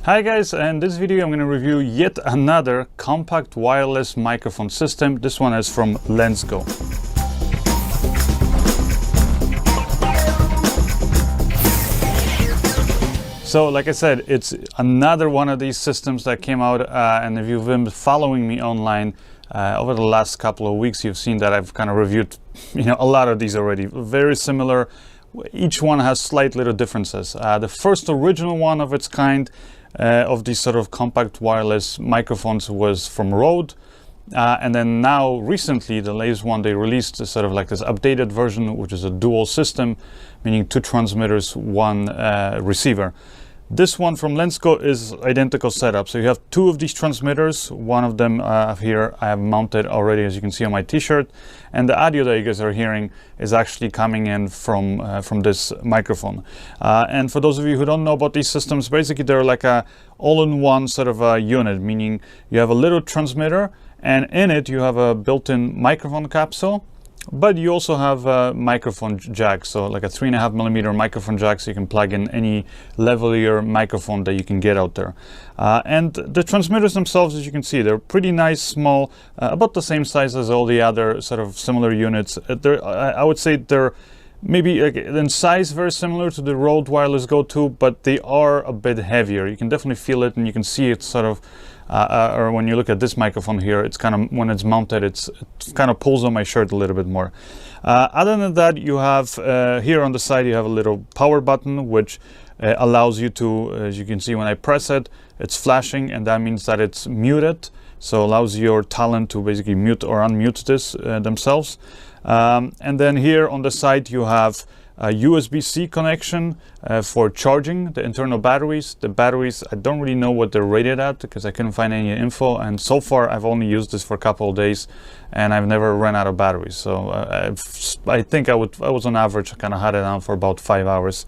Hi guys, in this video I'm going to review yet another compact wireless microphone system. This one is from Lensgo. So like I said, it's another one of these systems that came out, and if you've been following me online over the last couple of weeks, you've seen that I've kind of reviewed a lot of these already. Very similar. Each one has slight little differences. The first original one of its kind of these sort of compact wireless microphones was from Rode, and then now recently the latest one they released is sort of like this updated version, which is a dual system, meaning 2 transmitters, 1 receiver. This one from Lensgo is identical setup. So you have 2 of these transmitters. One of them here I have mounted already, as you can see on my t-shirt, and the audio that you guys are hearing is actually coming in from this microphone. And for those of you who don't know about these systems, basically they're like a all-in-one sort of a unit, meaning you have a little transmitter and in it you have a built-in microphone capsule. But you also have a microphone jack, so like a 3.5mm microphone jack, so you can plug in any lavalier microphone that you can get out there. And the transmitters themselves, as you can see, they're pretty nice, small, about the same size as all the other sort of similar units. I would say they're maybe in size very similar to the Rode Wireless Go 2, but they are a bit heavier. You can definitely feel it, and you can see it sort of or when you look at this microphone here, it's kind of, when it's mounted, it kind of pulls on my shirt a little bit more. Other than that, you have here on the side, you have a little power button, which allows you to, as you can see when I press it, it's flashing, and that means that it's muted. So allows your talent to basically mute or unmute this themselves. And then here on the side, you have a USB-C connection for charging the internal batteries. The batteries, I don't really know what they're rated at because I couldn't find any info, and so far I've only used this for a couple of days and I've never run out of batteries. So I think I was on average, I kind of had it on for about 5 hours,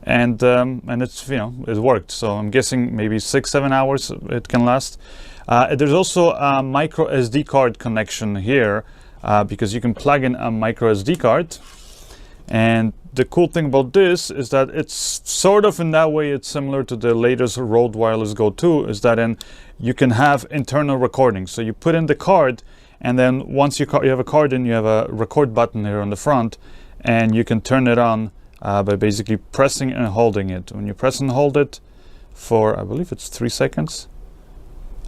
and it's it worked. So I'm guessing maybe 6-7 hours it can last. There's also a micro SD card connection here because you can plug in a micro SD card. And the cool thing about this is that it's sort of, in that way, it's similar to the latest Rode Wireless Go 2, is that you can have internal recording. So you put in the card, and then once you have a card in, you have a record button here on the front, and you can turn it on by basically pressing and holding it. When you press and hold it for, I believe it's 3 seconds,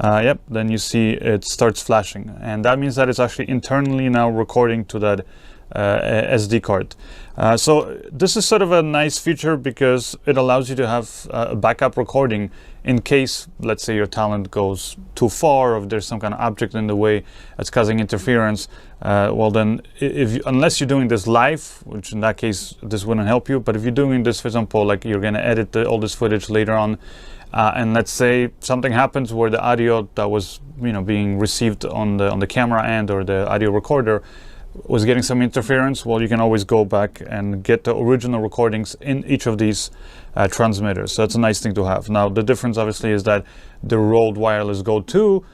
yep, then you see it starts flashing. And that means that it's actually internally now recording to that SD card. So this is sort of a nice feature because it allows you to have a backup recording in case, let's say, your talent goes too far, or if there's some kind of object in the way that's causing interference. Well then, unless you're doing this live, which in that case this wouldn't help you, but if you're doing this, for example, like you're going to edit all this footage later on, and let's say something happens where the audio that was being received on the camera end or the audio recorder was getting some interference, well, you can always go back and get the original recordings in each of these transmitters. So that's a nice thing to have. Now, the difference obviously is that the Rode Wireless Go 2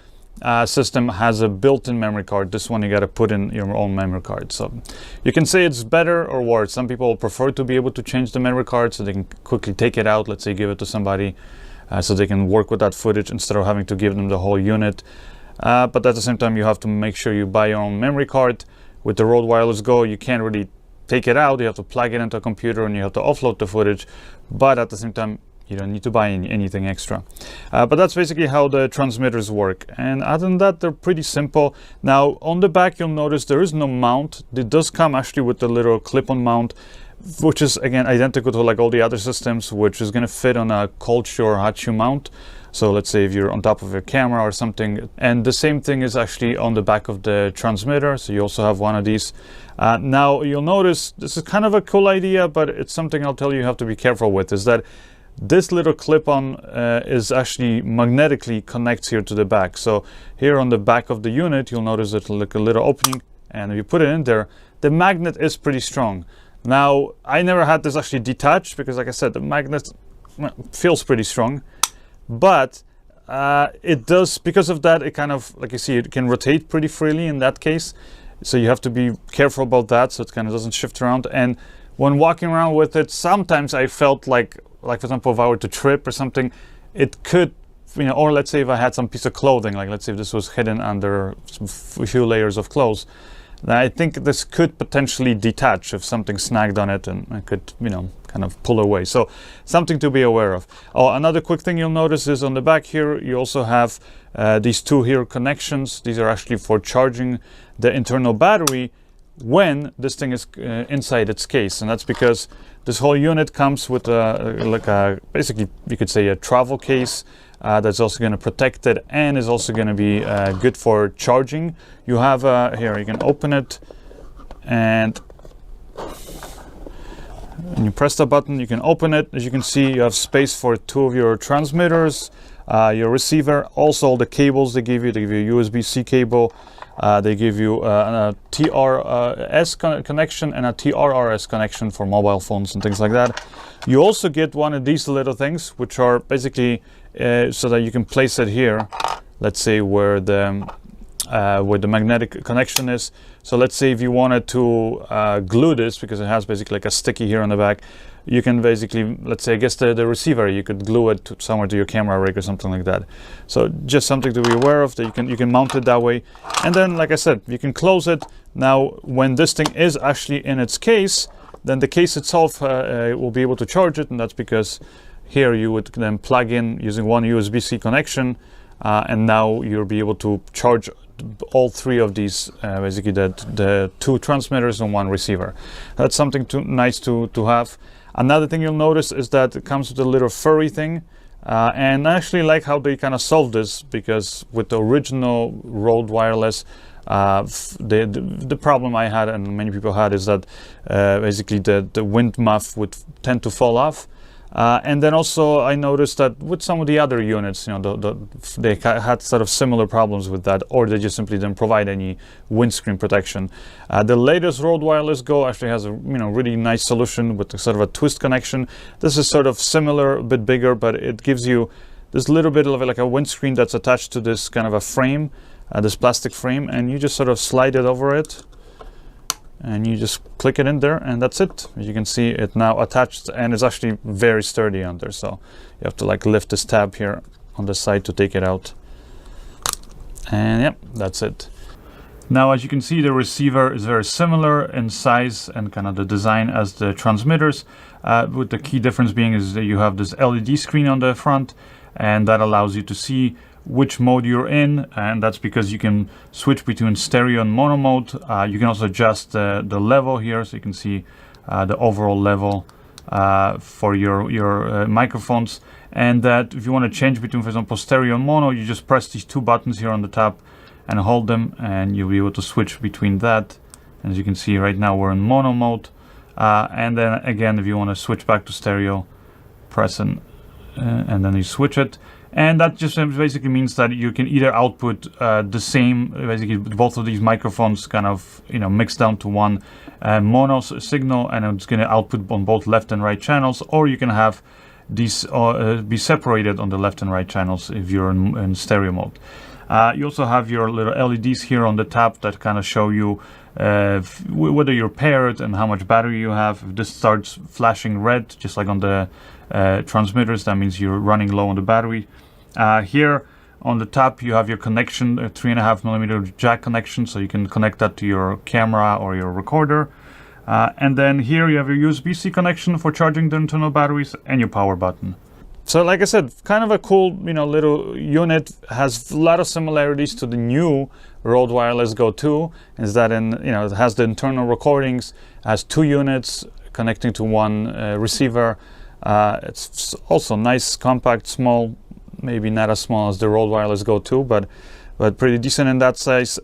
system has a built-in memory card. This one you got to put in your own memory card. So you can say it's better or worse. Some people prefer to be able to change the memory card so they can quickly take it out, let's say give it to somebody, so they can work with that footage instead of having to give them the whole unit. But at the same time, you have to make sure you buy your own memory card. With the Rode Wireless Go, you can't really take it out. You have to plug it into a computer and you have to offload the footage. But at the same time, you don't need to buy anything extra. But that's basically how the transmitters work. And other than that, they're pretty simple. Now, on the back, you'll notice there is no mount. It does come actually with the little clip-on mount, which is, again, identical to like all the other systems, which is going to fit on a cold shoe or hot shoe mount. So let's say if you're on top of a camera or something, and the same thing is actually on the back of the transmitter. So you also have one of these. Now you'll notice this is kind of a cool idea, but it's something I'll tell you have to be careful with, is that this little clip-on is actually magnetically connects here to the back. So here on the back of the unit, you'll notice it's like a little opening, and if you put it in there, the magnet is pretty strong. Now, I never had this actually detached because, like I said, the magnet feels pretty strong. But it does, because of that, it kind of, like you see, it can rotate pretty freely in that case. So you have to be careful about that, so it kind of doesn't shift around. And when walking around with it, sometimes I felt like for example, if I were to trip or something, it could, or let's say if I had some piece of clothing, like let's say if this was hidden under a few layers of clothes, then I think this could potentially detach if something snagged on it, and I could, kind of pull away. So something to be aware of. Oh, another quick thing you'll notice is on the back here, you also have these two here connections. These are actually for charging the internal battery when this thing is inside its case, and that's because this whole unit comes with basically you could say a travel case that's also going to protect it and is also going to be good for charging. You have here, you can open it, and when you press the button, you can open it. As you can see, you have space for two of your transmitters, your receiver, also all the cables they give you. They give you a USB-C cable. They give you a TRS connection and a TRRS connection for mobile phones and things like that. You also get one of these little things, which are basically so that you can place it here, let's say where the magnetic connection is. So let's say if you wanted to glue this, because it has basically like a sticky here on the back, you can basically, let's say, I guess the receiver, you could glue it somewhere to your camera rig or something like that. So just something to be aware of, that you can mount it that way. And then, like I said, you can close it. Now, when this thing is actually in its case, then the case itself will be able to charge it, and that's because here you would then plug in using one USB-C connection, and now you'll be able to charge all three of these, basically the two transmitters and one receiver. That's something nice to have. Another thing you'll notice is that it comes with a little furry thing, and I actually like how they kind of solved this, because with the original Rode Wireless, the problem I had and many people had is that basically the wind muff would tend to fall off. And then also I noticed that with some of the other units, they had sort of similar problems with that, or they just simply didn't provide any windscreen protection. The latest Rode Wireless Go actually has a really nice solution with a sort of a twist connection. This is sort of similar, a bit bigger, but it gives you this little bit of like a windscreen that's attached to this kind of a frame, this plastic frame, and you just sort of slide it over it. And you just click it in there, and that's it. As you can see, it now attached, and it's actually very sturdy under, so you have to like lift this tab here on the side to take it out. And yeah, that's it. Now, as you can see, the receiver is very similar in size and kind of the design as the transmitters, with the key difference being is that you have this LED screen on the front, and that allows you to see which mode you're in, and that's because you can switch between stereo and mono mode. You can also adjust the level here, so you can see the overall level for your microphones, and that if you want to change between, for example, stereo and mono, you just press these two buttons here on the top and hold them, and you'll be able to switch between that. And as you can see right now, we're in mono mode, and then again, if you want to switch back to stereo, press and then you switch it. And that just basically means that you can either output the same, basically both of these microphones kind of mixed down to one mono signal, and it's going to output on both left and right channels, or you can have these be separated on the left and right channels if you're in stereo mode. You also have your little LEDs here on the top that kind of show you whether you're paired and how much battery you have. If this starts flashing red, just like on the transmitters, that means you're running low on the battery. Here on the top you have your connection, a 3.5mm jack connection, so you can connect that to your camera or your recorder. And then here you have your USB-C connection for charging the internal batteries, and your power button. So like I said, kind of a cool little unit. Has a lot of similarities to the new Rode Wireless Go 2, is that it has the internal recordings, has two units connecting to one receiver. It's also nice, compact, small, maybe not as small as the Rode Wireless Go 2, but pretty decent in that size.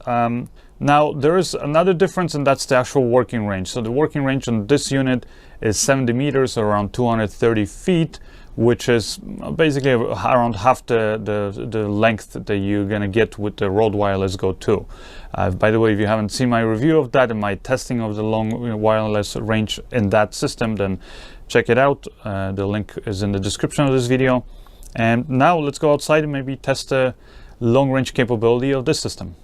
Now there is another difference, and that's the actual working range. So the working range on this unit is 70 meters, or around 230 feet, which is basically around half the length that you're gonna get with the Rode Wireless Go 2. By the way, if you haven't seen my review of that and my testing of the long wireless range in that system, then check it out. The link is in the description of this video. And now let's go outside and maybe test the long range capability of this system.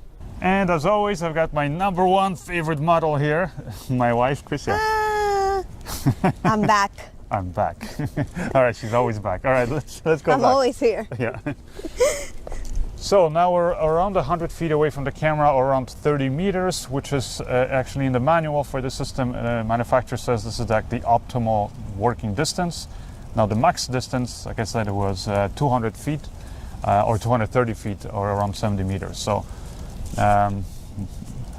And as always, I've got my #1 favorite model here, my wife, Krysia. I'm back. I'm back. All right, she's always back. All right, let's go back. I'm always here. Yeah. So now we're around 100 feet away from the camera, or around 30 meters, which is actually in the manual for the system. Manufacturer says this is like the optimal working distance. Now the max distance, like I said, it was 200 feet or 230 feet, or around 70 meters. So,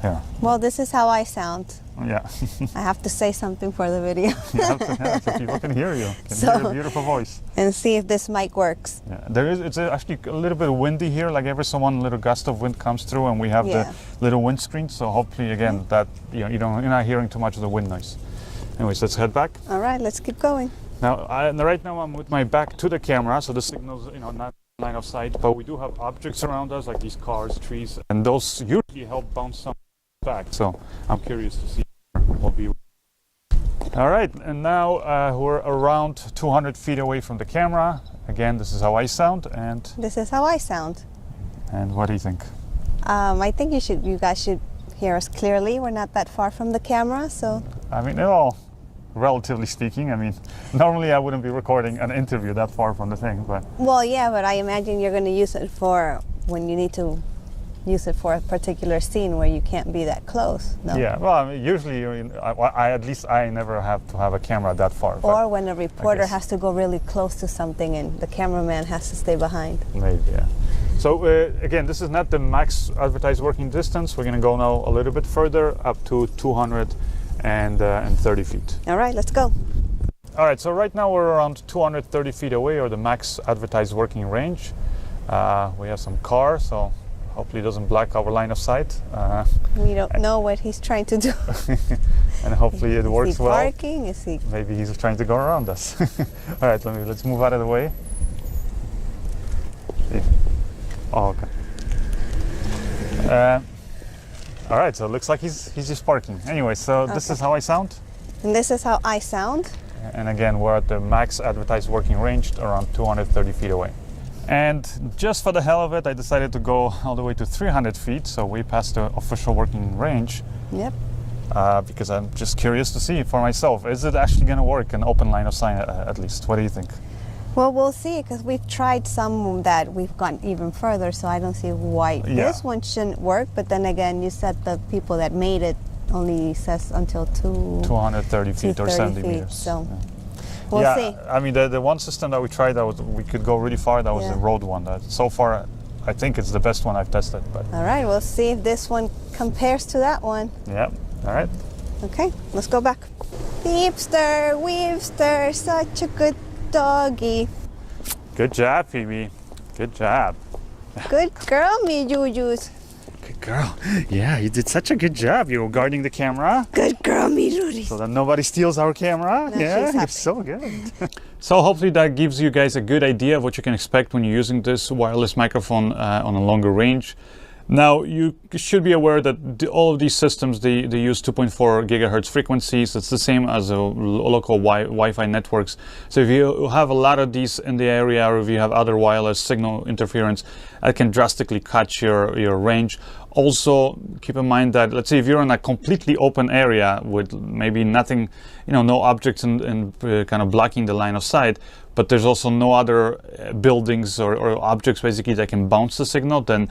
yeah. Well, this is how I sound. Yeah. I have to say something for the video. You have to, yeah, so people can hear you. Can So- hear your beautiful voice. And see if this mic works. Yeah, it's actually a little bit windy here. Like every so one little gust of wind comes through, and we have Yeah. the little windscreen. So hopefully, again, that you're not hearing too much of the wind noise. Anyways, let's head back. All right, let's keep going. Now, right now I'm with my back to the camera, so the signal's not line of sight. But we do have objects around us, like these cars, trees, and those usually help bounce some back. So I'm curious to see what will be. All right, and now we're around 200 feet away from the camera. Again, this is how I sound, and This is how I sound. what do you think? I think you guys should hear us clearly. We're not that far from the camera, so I mean, well, relatively speaking. I mean, normally I wouldn't be recording an interview that far from the thing, but well, yeah. But I imagine you're going to use it for when you need to use it for a particular scene where you can't be that close. No. yeah. Well, I mean, usually, at least I never have to have a camera that far. but Or when a reporter guess. has to go really close to something and the cameraman has to stay behind. maybe, yeah. So again, this is not the max advertised working distance. We're going to go now a little bit further, up to 230 feet. All right, let's go. All right, so right now we're around 230 feet away, or the max advertised working range. We have some cars, so hopefully it doesn't block our line of sight. We don't know what he's trying to do. And hopefully it works Is he well. barking? Is he? Maybe he's trying to go around us. All right, let's move out of the way. See. Oh, okay. All right, so it looks like he's just parking. Anyway, so this is how I sound. And this is how I sound. And again, we're at the max advertised working range, around 230 feet away. And just for the hell of it, I decided to go all the way to 300 feet, so way past the official working range, Yep. because I'm just curious to see for myself, is it actually going to work in open line of sight at least? What do you think? Well, we'll see, because we've tried some that we've gone even further, so I don't see why this one shouldn't work. But then again, you said the people that made it only says until 230 feet or 70 feet, meters. so Yeah. we'll see. I mean, the one system that we tried, we could go really far. That was the Yeah. road one. So far, I think it's the best one I've tested. But All right, we'll see if this one compares to that one. yeah, all right. Okay, let's go back. Beepster, weepster, such a good doggy. Good job, Phoebe. Good job. Good girl, me Jujus. Good girl. Yeah, you did such a good job. You were guarding the camera Good girl, me Rudy. so that nobody steals our camera. No, Yeah, she's you're happy. so good. So hopefully that gives you guys a good idea of what you can expect when you're using this wireless microphone on a longer range. Now, you should be aware that all of these systems, they use 2.4 gigahertz frequencies. It's the same as a local Wi-Fi networks. So if you have a lot of these in the area, or if you have other wireless signal interference, that can drastically cut your range. Also, keep in mind that, let's say if you're in a completely open area with maybe nothing, no objects in kind of blocking the line of sight, but there's also no other buildings or objects basically that can bounce the signal, then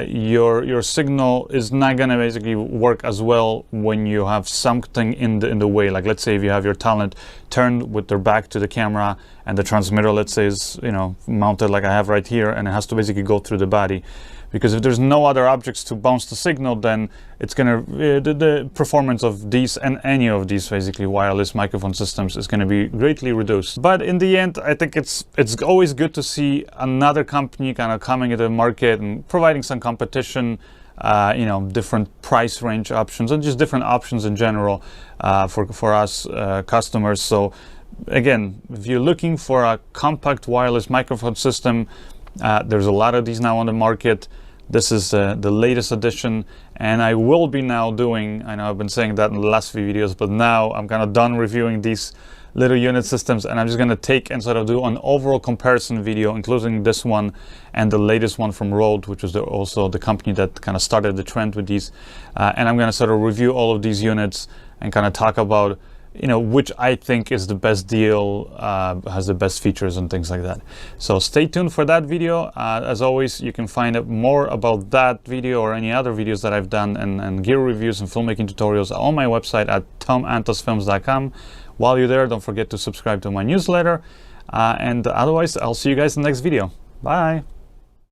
your signal is not going to basically work as well when you have something in the way. Like, let's say if you have your talent turned with their back to the camera, and the transmitter, let's say, is mounted like I have right here, and it has to basically go through the body. Because if there's no other objects to bounce the signal, then it's gonna the performance of these and any of these basically wireless microphone systems is gonna be greatly reduced. But in the end, I think it's always good to see another company kind of coming into the market and providing some competition, different price range options, and just different options in general for us customers. So again, if you're looking for a compact wireless microphone system, there's a lot of these now on the market. This is the latest edition, and I will be now doing, I know I've been saying that in the last few videos, but now I'm kind of done reviewing these little unit systems, and I'm just going to take and sort of do an overall comparison video, including this one and the latest one from Rode, which was also the company that kind of started the trend with these. And I'm going to sort of review all of these units and kind of talk about you know, which I think is the best deal, has the best features and things like that. So stay tuned for that video. As always, you can find out more about that video or any other videos that I've done and gear reviews and filmmaking tutorials on my website at tomantosfilms.com. While you're there, don't forget to subscribe to my newsletter. And otherwise, I'll see you guys in the next video. Bye.